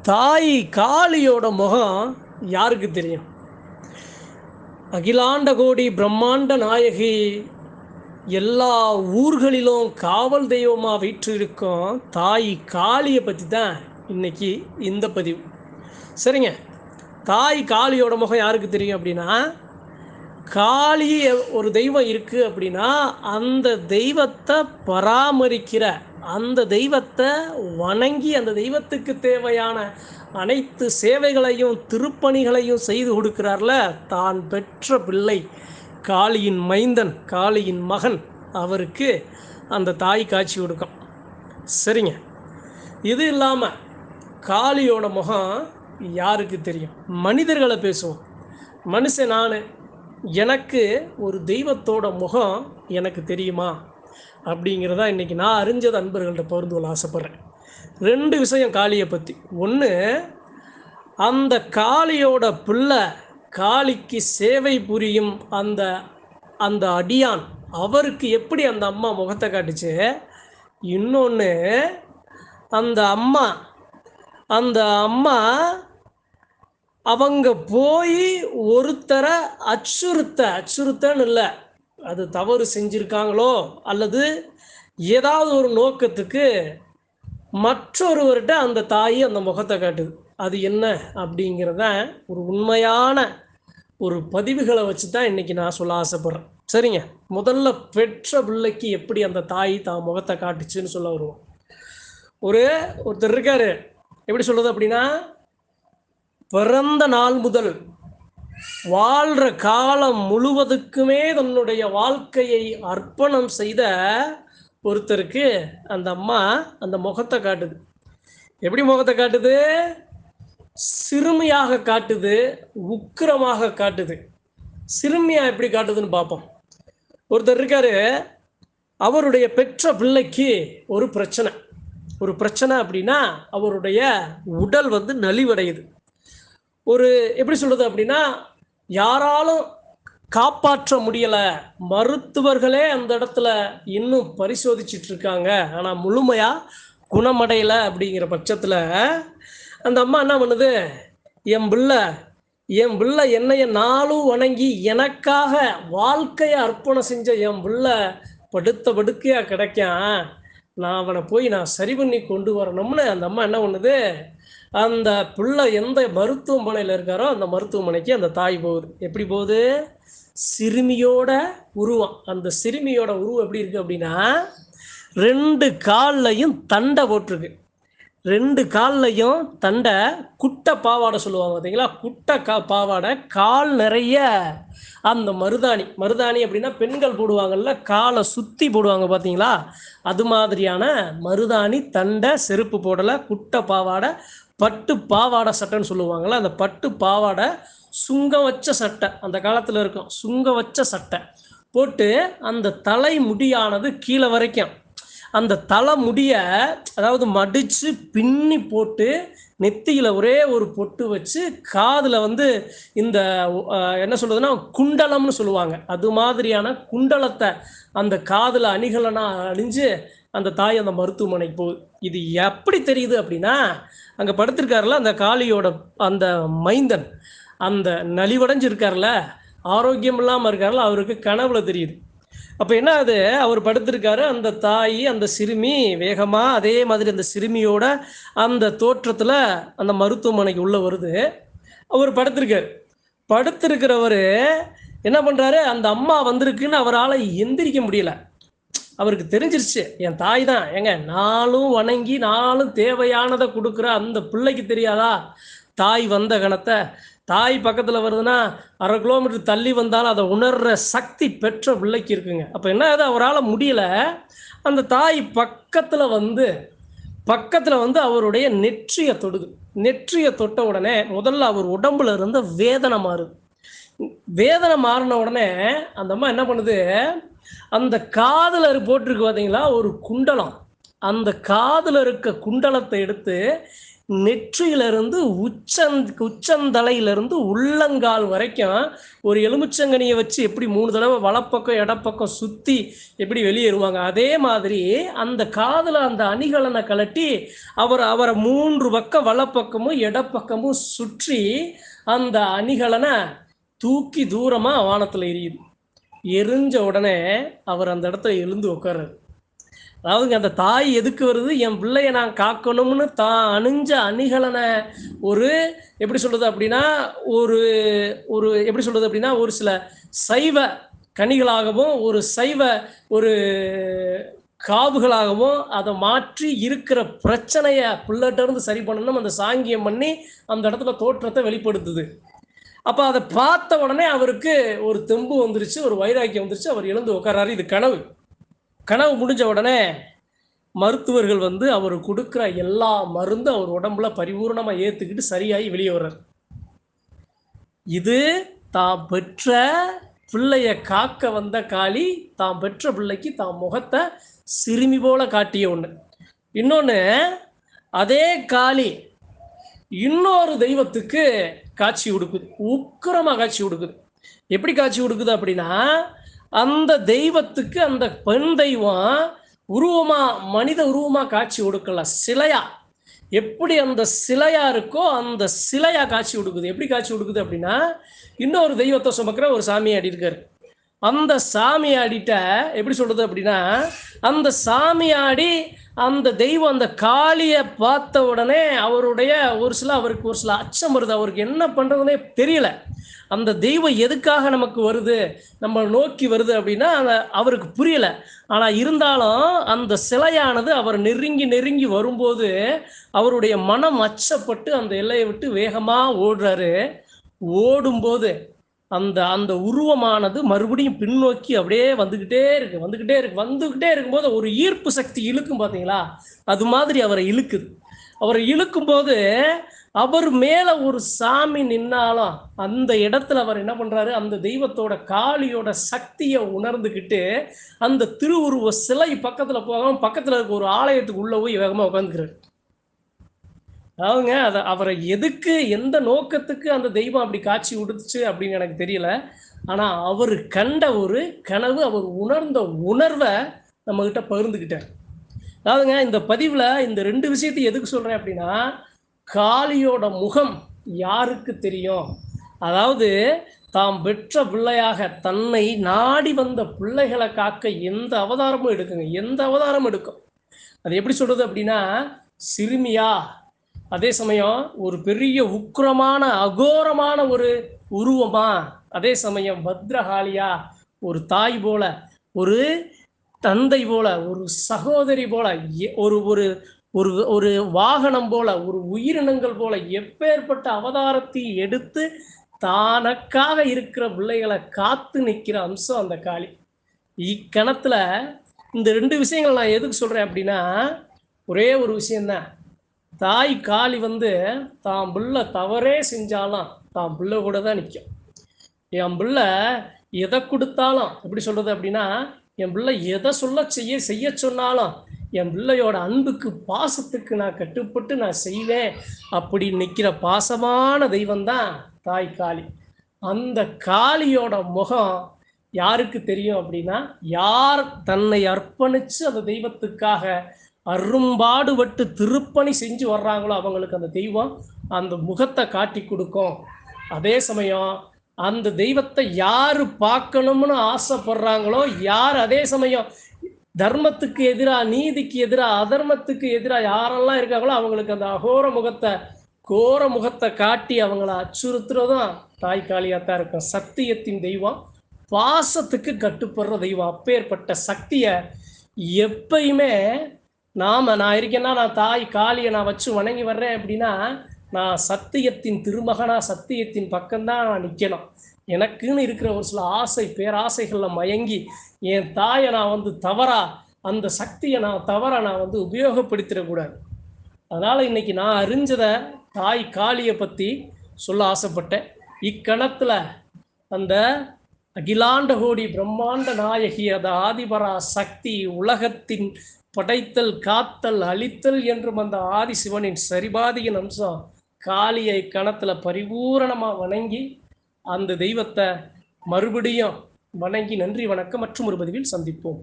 தாய் காளியோட முகம் யாருக்கு தெரியும்? அகிலாண்ட கோடி பிரம்மாண்ட நாயகி, எல்லா ஊர்களிலும் காவல் தெய்வமாக வீற்றிருக்கும் தாய் காளியை பற்றி தான் இன்னைக்கு இந்த பதிவு. சரிங்க, தாய் காளியோட முகம் யாருக்கு தெரியும் அப்படின்னா, காளி ஒரு தெய்வம் இருக்குது அப்படின்னா அந்த தெய்வத்தை பராமரிக்கிற, அந்த தெய்வத்தை வணங்கி அந்த தெய்வத்துக்கு தேவையான அனைத்து சேவைகளையும் திருப்பணிகளையும் செய்து கொடுக்கிறார்ல தான் பெற்ற பிள்ளை, காளியின் மைந்தன், காளியின் மகன், அவருக்கு அந்த தாய் காட்சி கொடுக்கும். சரிங்க, இது இல்லாமல் காளியோட முகம் யாருக்கு தெரியும்? மனிதர்களை பேசுவோம். மனுஷன் நான், எனக்கு ஒரு தெய்வத்தோட முகம் எனக்கு தெரியுமா அப்படிங்கிறதா இன்றைக்கி நான் அறிஞ்சது அன்பர்கள்ட்ட பகிர்ந்து கொள்ள ஆசைப்பட்றேன். 2 விஷயம் காளியை பற்றி. ஒன்று, அந்த காளியோட பிள்ளை, காளிக்கு சேவை புரியும் அந்த அந்த அடியான், அவருக்கு எப்படி அந்த அம்மா முகத்தை காட்டுச்சு. இன்னொன்று, அந்த அம்மா அவங்க போய் ஒருத்தரை அச்சுறுத்தன்னு இல்லை, அது தவறு செஞ்சுருக்காங்களோ அல்லது ஏதாவது ஒரு நோக்கத்துக்கு மற்றொருவர்கிட்ட அந்த தாய் அந்த முகத்தை காட்டுது. அது என்ன அப்படிங்கிறத ஒரு உண்மையான ஒரு பதிவுகளை வச்சு தான் இன்றைக்கி நான் சொல்ல ஆசைப்பட்றேன். சரிங்க, முதல்ல பெற்ற பிள்ளைக்கு எப்படி அந்த தாய் தான் முகத்தை காட்டுச்சுன்னு சொல்ல வருவோம். ஒருத்தர் இருக்கார், எப்படி சொல்கிறது அப்படின்னா, பிறந்த நாள் முதல் வாழ்கிற காலம் முழுவதுக்குமே தன்னுடைய வாழ்க்கையை அர்ப்பணம் செய்த ஒருத்தருக்கு அந்த அம்மா அந்த முகத்தை காட்டுது. எப்படி முகத்தை காட்டுது? சிறுமியாக காட்டுது, உக்கிரமாக காட்டுது. சிறுமியாக எப்படி காட்டுதுன்னு பார்ப்போம். ஒருத்தர் இருக்காரு, அவருடைய பெற்ற பிள்ளைக்கு ஒரு பிரச்சனை அப்படின்னா அவருடைய உடல் நலிவடையுது. எப்படி சொல்கிறது அப்படின்னா, யாராலும் காப்பாற்ற முடியலை, மருத்துவர்களே அந்த இடத்துல இன்னும் பரிசோதிச்சுட்டு இருக்காங்க, ஆனால் முழுமையாக குணமடையலை. அப்படிங்கிற பட்சத்தில் அந்த அம்மா என்ன பண்ணுது, என் பிள்ளை என்னைய நாளும் வணங்கி எனக்காக வாழ்க்கையை அர்ப்பணம் செஞ்ச என் பிள்ளை படுக்கையாக கிடைக்கான், நான் அவனை போய் நான் சரி பண்ணி கொண்டு வரணும்னு அந்த அம்மா என்ன பண்ணுது, அந்த பிள்ளை எந்த மருத்துவமனையில் இருக்காரோ அந்த மருத்துவமனைக்கு அந்த தாய் போகுது. எப்படி போகுது? சிறுமியோட உருவம். அந்த சிறுமியோட உருவம் எப்படி இருக்குது அப்படின்னா, 2 கால்லையும் தண்டை போட்டிருக்கு. 2 கால்லையும் தண்டை, குட்டை பாவாடை சொல்லுவாங்க பார்த்தீங்களா, குட்டை பாவாடை, கால் நிறைய அந்த மருதாணி அப்படின்னா பெண்கள் போடுவாங்கல்ல, காலை சுற்றி போடுவாங்க பார்த்தீங்களா, அது மாதிரியான மருதாணி, தண்டை, செருப்பு போடலை, குட்டை பாவாடை, பட்டு பாவாடை சட்டைன்னு சொல்லுவாங்கள்ல, அந்த பட்டு பாவாடை, சுங்கம் வச்ச சட்டை, அந்த காலத்தில் இருக்கும், சுங்கம் வச்ச சட்டை போட்டு அந்த தலை முடியானது கீழே வரைக்கும், அந்த தலை முடிய அதாவது மடித்து பின்னி போட்டு நெத்தியில் ஒரே ஒரு பொட்டு வச்சு, காதில் இந்த என்ன சொல்கிறதுனா குண்டலம்னு சொல்லுவாங்க, அது மாதிரியான குண்டலத்தை அந்த காதில் அணிகலனா அணிஞ்சு அந்த தாய் அந்த மருத்துவமனைக்கு போகுது. இது எப்படி தெரியுது அப்படின்னா, அங்கே படுத்திருக்காருல அந்த காளியோட அந்த மைந்தன், அந்த நலிவடைஞ்சிருக்கார்ல, ஆரோக்கியம் இல்லாமல் இருக்கார்ல, அவருக்கு கனவுல தெரியுது. அப்போ என்ன ஆகுது, அவர் படுத்திருக்காரு, அந்த தாய் அந்த சிறுமி வேகமாக அதே மாதிரி அந்த சிறுமியோட அந்த தோற்றத்தில் அந்த மருத்துவமனைக்கு உள்ளே வருது. அவர் படுத்திருக்கிறவர் என்ன பண்ணுறாரு, அந்த அம்மா வந்திருக்குன்னு அவரால் எந்திரிக்க முடியல. அவருக்கு தெரிஞ்சிருச்சு, என் தாய் தான், ஏங்க நாளும் வணங்கி நாளும் தேவையானதை கொடுக்குற அந்த பிள்ளைக்கு தெரியாதா தாய் வந்த கணத்தை? தாய் பக்கத்தில் வருதுன்னா 1/2 கிலோமீட்டர் தள்ளி வந்தாலும் அதை உணர்கிற சக்தி பெற்ற பிள்ளைக்கு இருக்குங்க. அப்போ என்ன ஆகுது, அவரால் முடியல, அந்த தாய் பக்கத்தில் அவருடைய நெற்றியை தொடுது. நெற்றியை தொட்ட உடனே முதல்ல அவர் உடம்புல இருந்த வேதனை மாறின உடனே அந்த அம்மா என்ன பண்ணுது, அந்த காதில் போட்டிருக்கு பார்த்தீங்களா ஒரு குண்டலம், அந்த காதில் இருக்க குண்டலத்தை எடுத்து நெற்றியிலிருந்து உச்சந்தலையிலிருந்து உள்ளங்கால் வரைக்கும் ஒரு எலுமிச்சங்கனியை வச்சு எப்படி 3 தடவை வலப்பக்கம் இடப்பக்கம் சுற்றி எப்படி வெளியேறுவாங்க, அதே மாதிரி அந்த காதில் அந்த அணிகலனை கலட்டி அவரை 3 பக்கம் வலப்பக்கமும் இடப்பக்கமும் சுற்றி அந்த அணிகலனை தூக்கி தூரமாக வானத்தில் எரியுது. எரிஞ்ச உடனே அவர் அந்த இடத்துல எழுந்து உட்கார்றாரு. அதாவதுங்க, அந்த தாய் எதுக்கு வருது? என் பிள்ளைய நான் காக்கணும்னு தான் அணிஞ்ச அணிகலனை ஒரு எப்படி சொல்றது அப்படின்னா ஒரு ஒரு எப்படி சொல்றது அப்படின்னா ஒரு சில சைவ கனிகளாகவும் ஒரு சைவ ஒரு காவுகளாகவும் அதை மாற்றி இருக்கிற பிரச்சனையை பிள்ளைகிட்ட இருந்து சரி பண்ணணும் அந்த சாங்கியம் பண்ணி அந்த இடத்துல தோற்றத்தை வெளிப்படுத்துது. அப்போ அதை பார்த்த உடனே அவருக்கு ஒரு தெம்பு வந்துருச்சு, ஒரு வைராக்கியம் வந்துருச்சு. அவர் எழுந்து உட்காராரு. இது கனவு முடிஞ்ச உடனே மருத்துவர்கள் வந்து அவர் கொடுக்குற எல்லா மருந்தும் அவர் உடம்புல பரிபூர்ணமாக ஏற்றுக்கிட்டு சரியாகி வெளியே வர்றார். இது தான் பெற்ற பிள்ளைய காக்க வந்த காளி தான் பெற்ற பிள்ளைக்கு தான் முகத்தை சிறுமி போல காட்டிய ஒன்று. இன்னொன்று, அதே காளி இன்னொரு தெய்வத்துக்கு காட்சி கொடுக்குது, உக்கிரமாக காட்சி கொடுக்குது. எப்படி காட்சி கொடுக்குது அப்படின்னா, அந்த தெய்வத்துக்கு அந்த பெண் தெய்வம் உருவமா மனித உருவமா காட்சி கொடுக்கல, சிலையா. எப்படி அந்த சிலையா இருக்கோ அந்த சிலையா காட்சி கொடுக்குது. எப்படி காட்சி கொடுக்குது அப்படின்னா, இன்னொரு தெய்வத்தை சுமக்கிற ஒரு சாமியாடி இருக்காரு. அந்த சாமியாடிட்ட எப்படி சொல்றது அப்படின்னா, அந்த சாமியாடி அந்த தெய்வம் அந்த காளியை பார்த்த உடனே அவருக்கு ஒரு சில அச்சம் வருது. அவருக்கு என்ன பண்றதுன்னே தெரியல. அந்த தெய்வம் எதுக்காக நமக்கு வருது, நம்ம நோக்கி வருது அப்படின்னா அவருக்கு புரியல. ஆனால் இருந்தாலும் அந்த சிலையானது அவர் நெருங்கி வரும்போது அவருடைய மனம் அச்சப்பட்டு அந்த எல்லையை விட்டு வேகமாக ஓடுறாரு. ஓடும்போது அந்த உருவமானது மறுபடியும் பின்னோக்கி அப்படியே வந்துக்கிட்டே இருக்கும்போது ஒரு ஈர்ப்பு சக்தி இழுக்கும் பார்த்தீங்களா, அது மாதிரி அவரை இழுக்கும்போது அவர் மேலே ஒரு சாமி நின்னாலும் அந்த இடத்துல அவர் என்ன பண்ணுறாரு, அந்த தெய்வத்தோட காளியோட சக்தியை உணர்ந்துக்கிட்டு அந்த திருவுருவ சிலை பக்கத்தில் போகாமல் பக்கத்தில் இருக்க ஒரு ஆலயத்துக்கு உள்ளே போய் வேகமாக உட்காந்துக்கிறார். அதாவதுங்க, அவரை எதுக்கு எந்த நோக்கத்துக்கு அந்த தெய்வம் அப்படி காட்சி விடுச்சு அப்படின்னு எனக்கு தெரியல. ஆனால் அவர் கண்ட ஒரு கனவு, அவர் உணர்ந்த உணர்வை நம்மகிட்ட பகிர்ந்துக்கிட்டார். அதாவதுங்க, இந்த பதிவில் இந்த 2 விஷயத்தை எதுக்கு சொல்கிறேன் அப்படின்னா, காளியோட முகம் யாருக்கு தெரியும்? அதாவது தாம் பெற்ற பிள்ளையாக தன்னை நாடி வந்த பிள்ளைகளை காக்க எந்த அவதாரமும் எடுக்கும். அது எப்படி சொல்றது அப்படின்னா, சிறுமியா, அதே சமயம் ஒரு பெரிய உக்கிரமான அகோரமான ஒரு உருவமா, அதே சமயம் பத்ரகாளியா, ஒரு தாய் போல, ஒரு தந்தை போல, ஒரு சகோதரி போல, ஒரு ஒரு ஒரு ஒரு வாகனம் போல, ஒரு உயிரினங்கள் போல எப்பேற்பட்ட அவதாரத்தை எடுத்து தானக்காக இருக்கிற பிள்ளைகளை காத்து நிற்கிற அம்சம் அந்த காளி. இக்கணத்துல இந்த 2 விஷயங்கள் நான் எதுக்கு சொல்றேன் அப்படின்னா, ஒரே ஒரு விஷயம்தான். தாய் காளி வந்து தான் பிள்ளை தவறே செஞ்சாலும் தான் பிள்ளை கூட தான் நிற்கும். என் பிள்ளை எதை கொடுத்தாலும் எப்படி சொல்றது அப்படின்னா, என் பிள்ளை எதை செய்ய சொன்னாலும் என் பிள்ளையோட அன்புக்கு பாசத்துக்கு நான் கட்டுப்பட்டு நான் செய்வேன் அப்படி நிற்கிற பாசமான தெய்வம் தான் தாய் காளி. அந்த காளியோட முகம் யாருக்கு தெரியும் அப்படின்னா, யார் தன்னை அர்ப்பணித்து அந்த தெய்வத்துக்காக அரும்பாடுபட்டு திருப்பணி செஞ்சு வர்றாங்களோ அவங்களுக்கு அந்த தெய்வம் அந்த முகத்தை காட்டி கொடுக்கும். அதே சமயம் அந்த தெய்வத்தை யார் பார்க்கணும்னு ஆசைப்படுறாங்களோ, யார் அதே சமயம் தர்மத்துக்கு எதிராக, நீதிக்கு எதிராக, அதர்மத்துக்கு எதிராக யாரெல்லாம் இருக்காங்களோ அவங்களுக்கு அந்த கோர முகத்தை காட்டி அவங்கள அச்சுறுத்துறதும் தாய் காளியாத்தான் இருக்கும். சத்தியத்தின் தெய்வம், பாசத்துக்கு கட்டுப்படுற தெய்வம். அப்பேற்பட்ட சக்தியை எப்பயுமே நான் இருக்கேன்னா, நான் தாய் காளியை நான் வச்சு வணங்கி வர்றேன் அப்படின்னா, நான் சத்தியத்தின் திருமகனா சத்தியத்தின் பக்கம்தான் நான் நிற்கணும். எனக்குன்னு இருக்கிற ஒரு சில பேராசைகளில் மயங்கி என் தாயை நான் வந்து அந்த சக்தியை நான் வந்து உபயோகப்படுத்திடக்கூடாது. அதனால் இன்னைக்கு நான் அறிஞ்சதை தாய் காளியை பற்றி சொல்ல ஆசைப்பட்டேன். இக்கணத்தில் அந்த அகிலாண்ட கோடி பிரம்மாண்ட நாயகி, அந்த ஆதிபரா சக்தி, உலகத்தின் படைத்தல், காத்தல், அழித்தல் என்றும் அந்த ஆதி சிவனின் சரிபாதியின் அம்சம் காளியை கணத்துல பரிபூரணமா வணங்கி அந்த தெய்வத்தை மறுபடியும் வணங்கி நன்றி வணக்கம் மற்றும் ஒரு பதிவில் சந்திப்போம்.